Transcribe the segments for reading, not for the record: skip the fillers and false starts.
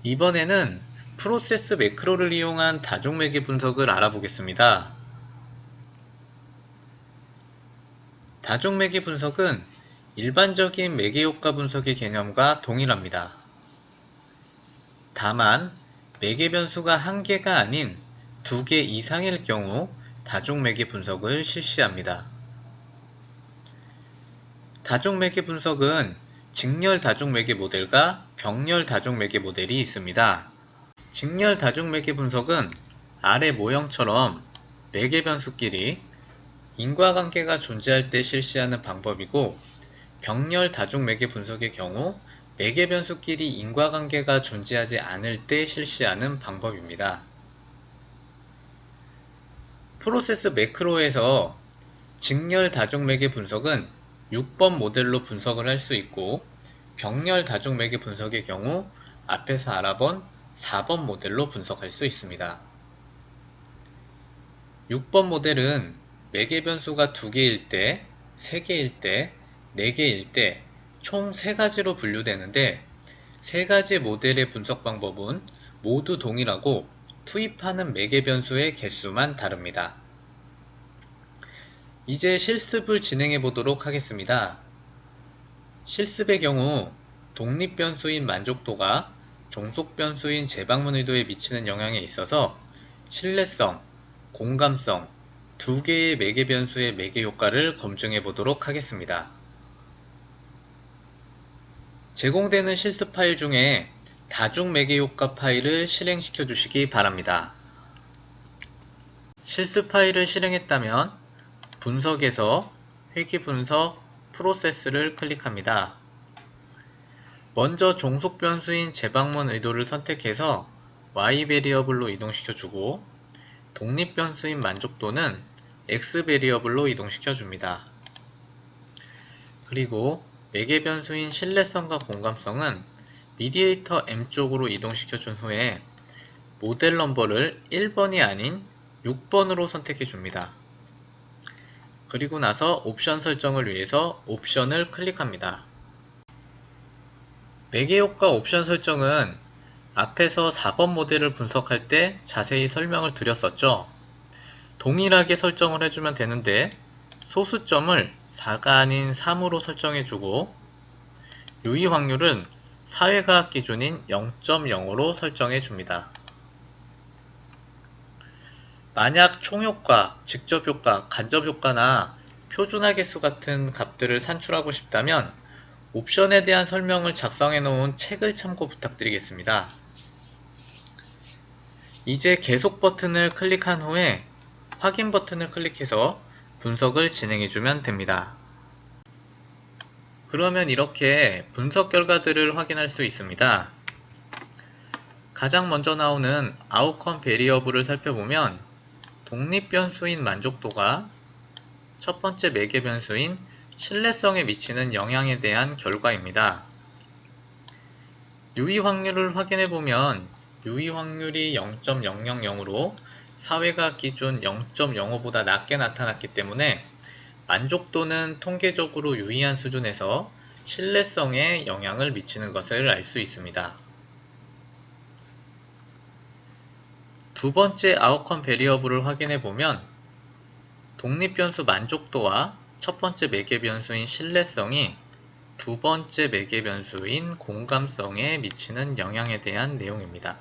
이번에는 프로세스 매크로를 이용한 다중매개 분석을 알아보겠습니다. 다중매개 분석은 일반적인 매개효과 분석의 개념과 동일합니다. 다만 매개 변수가 한 개가 아닌 2개 이상일 경우 다중매개 분석을 실시합니다. 다중매개 분석은 직렬 다중매개 모델과 병렬 다중매개 모델이 있습니다. 직렬 다중매개 분석은 아래 모형처럼 매개 변수끼리 인과관계가 존재할 때 실시하는 방법이고, 병렬 다중매개 분석의 경우 매개 변수끼리 인과관계가 존재하지 않을 때 실시하는 방법입니다. 프로세스 매크로에서 직렬 다중매개 분석은 6번 모델로 분석을 할 수 있고, 병렬 다중매개 분석의 경우 앞에서 알아본 4번 모델로 분석할 수 있습니다. 6번 모델은 매개 변수가 2개일 때, 3개일 때, 4개일 때 총 3가지로 분류되는데, 3가지 모델의 분석 방법은 모두 동일하고 투입하는 매개 변수의 개수만 다릅니다. 이제 실습을 진행해 보도록 하겠습니다. 실습의 경우 독립 변수인 만족도가 종속 변수인 재방문 의도에 미치는 영향에 있어서 신뢰성, 공감성, 2개의 매개 변수의 매개 효과를 검증해 보도록 하겠습니다. 제공되는 실습 파일 중에 다중 매개 효과 파일을 실행시켜 주시기 바랍니다. 실습 파일을 실행했다면 분석에서 회귀 분석 프로세스를 클릭합니다. 먼저 종속 변수인 재방문 의도를 선택해서 Y 베리어블로 이동시켜주고, 독립 변수인 만족도는 X 베리어블로 이동시켜줍니다. 그리고 매개 변수인 신뢰성과 공감성은 미디에이터 M 쪽으로 이동시켜준 후에 모델 넘버를 1번이 아닌 6번으로 선택해줍니다. 그리고 나서 옵션 설정을 위해서 옵션을 클릭합니다. 매개효과 옵션 설정은 앞에서 4번 모델을 분석할 때 자세히 설명을 드렸었죠. 동일하게 설정을 해주면 되는데, 소수점을 4가 아닌 3으로 설정해주고, 유의 확률은 사회과학 기준인 0.0으로 설정해줍니다. 만약 총효과, 직접효과, 간접효과나 표준화 개수 같은 값들을 산출하고 싶다면 옵션에 대한 설명을 작성해 놓은 책을 참고 부탁드리겠습니다. 이제 계속 버튼을 클릭한 후에 확인 버튼을 클릭해서 분석을 진행해주면 됩니다. 그러면 이렇게 분석 결과들을 확인할 수 있습니다. 가장 먼저 나오는 아웃컴 베리어블을 살펴보면 독립 변수인 만족도가 첫 번째 매개 변수인 신뢰성에 미치는 영향에 대한 결과입니다. 유의 확률을 확인해 보면 유의 확률이 0.000으로 사회과학 기준 0.05보다 낮게 나타났기 때문에 만족도는 통계적으로 유의한 수준에서 신뢰성에 영향을 미치는 것을 알 수 있습니다. 두 번째 아웃컴 베리어블을 확인해 보면 독립 변수 만족도와 첫 번째 매개 변수인 신뢰성이 두 번째 매개 변수인 공감성에 미치는 영향에 대한 내용입니다.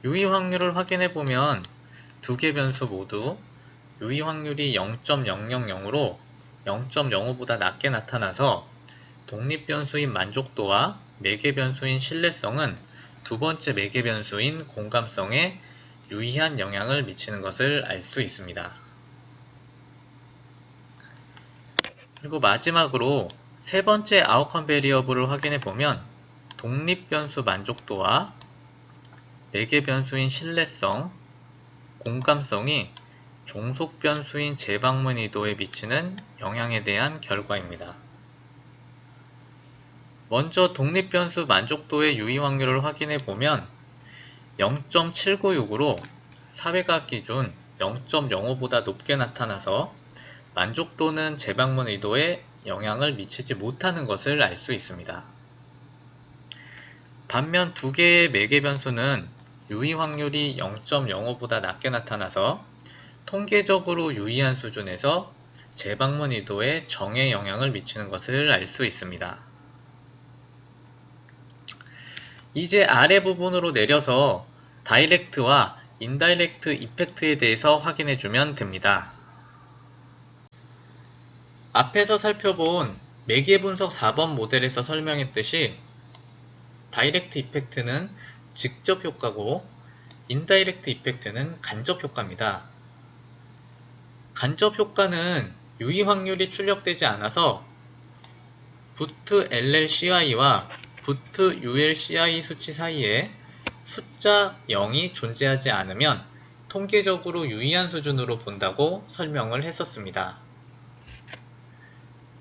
유의 확률을 확인해 보면 두 개 변수 모두 유의 확률이 0.000으로 0.05보다 낮게 나타나서 독립 변수인 만족도와 매개 변수인 신뢰성은 두 번째 매개 변수인 공감성에 유의한 영향을 미치는 것을 알 수 있습니다. 그리고 마지막으로 세 번째 아웃컴 베리어블을 확인해 보면 독립 변수 만족도와 매개 변수인 신뢰성, 공감성이 종속 변수인 재방문 의도에 미치는 영향에 대한 결과입니다. 먼저 독립 변수 만족도의 유의 확률을 확인해 보면 0.796으로 사회과학 기준 0.05보다 높게 나타나서 만족도는 재방문 의도에 영향을 미치지 못하는 것을 알 수 있습니다. 반면 두 개의 매개 변수는 유의 확률이 0.05보다 낮게 나타나서 통계적으로 유의한 수준에서 재방문 의도에 정에 영향을 미치는 것을 알 수 있습니다. 이제 아래 부분으로 내려서 다이렉트와 인다이렉트 이펙트에 대해서 확인해 주면 됩니다. 앞에서 살펴본 매개 분석 4번 모델에서 설명했듯이 다이렉트 이펙트는 직접 효과고 인다이렉트 이펙트는 간접 효과입니다. 간접 효과는 유의 확률이 출력되지 않아서 부트 LLCI와 부트 ULCI 수치 사이에 숫자 0이 존재하지 않으면 통계적으로 유의한 수준으로 본다고 설명을 했었습니다.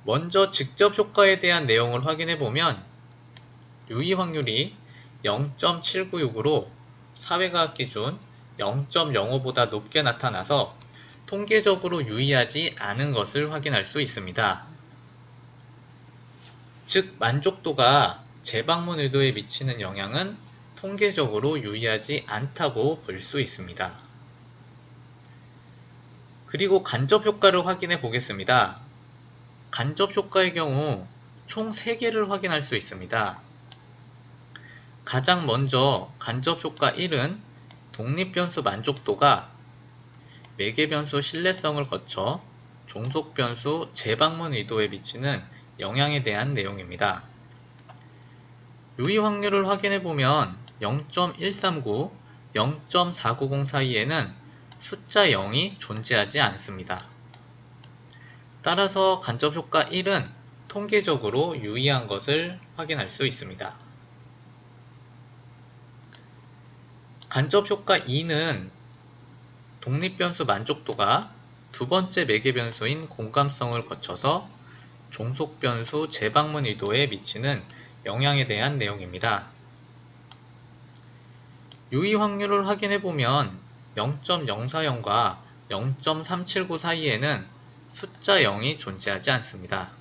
먼저 직접 효과에 대한 내용을 확인해 보면 유의 확률이 0.796으로 사회과학 기준 0.05보다 높게 나타나서 통계적으로 유의하지 않은 것을 확인할 수 있습니다. 즉, 만족도가 재방문 의도에 미치는 영향은 통계적으로 유의하지 않다고 볼 수 있습니다. 그리고 간접 효과를 확인해 보겠습니다. 간접 효과의 경우 총 3개를 확인할 수 있습니다. 가장 먼저 간접 효과 1은 독립변수 만족도가 매개변수 신뢰성을 거쳐 종속변수 재방문 의도에 미치는 영향에 대한 내용입니다. 유의 확률을 확인해 보면 0.139, 0.490 사이에는 숫자 0이 존재하지 않습니다. 따라서 간접 효과 1은 통계적으로 유의한 것을 확인할 수 있습니다. 간접 효과 2는 독립변수 만족도가 두 번째 매개변수인 공감성을 거쳐서 종속변수 재방문 의도에 미치는 영향에 대한 내용입니다. 유의 확률을 확인해 보면 0.040과 0.379 사이에는 숫자 0이 존재하지 않습니다.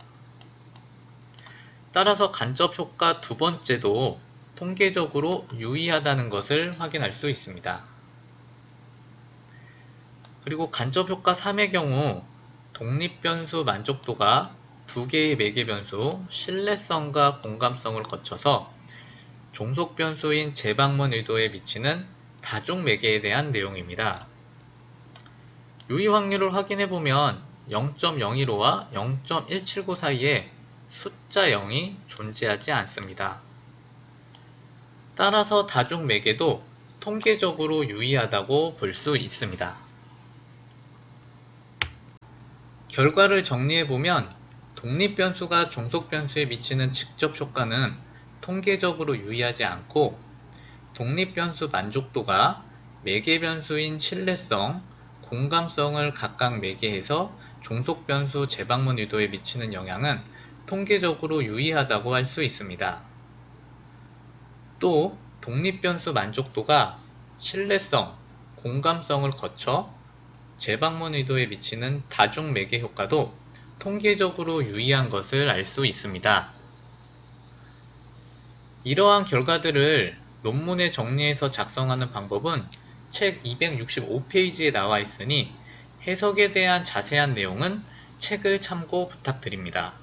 따라서 간접 효과 두 번째도 통계적으로 유의하다는 것을 확인할 수 있습니다. 그리고 간접 효과 3의 경우 독립변수 만족도가 두 개의 매개변수 신뢰성과 공감성을 거쳐서 종속변수인 재방문 의도에 미치는 다중 매개에 대한 내용입니다. 유의 확률을 확인해 보면 0.015와 0.179 사이에 숫자 0이 존재하지 않습니다. 따라서 다중 매개도 통계적으로 유의하다고 볼 수 있습니다. 결과를 정리해 보면 독립변수가 종속변수에 미치는 직접 효과는 통계적으로 유의하지 않고 독립변수 만족도가 매개변수인 신뢰성, 공감성을 각각 매개해서 종속변수 재방문 의도에 미치는 영향은 통계적으로 유의하다고 할 수 있습니다. 또 독립변수 만족도가 신뢰성, 공감성을 거쳐 재방문 의도에 미치는 다중 매개 효과도 통계적으로 유의한 것을 알 수 있습니다. 이러한 결과들을 논문에 정리해서 작성하는 방법은 책 265페이지에 나와 있으니 해석에 대한 자세한 내용은 책을 참고 부탁드립니다.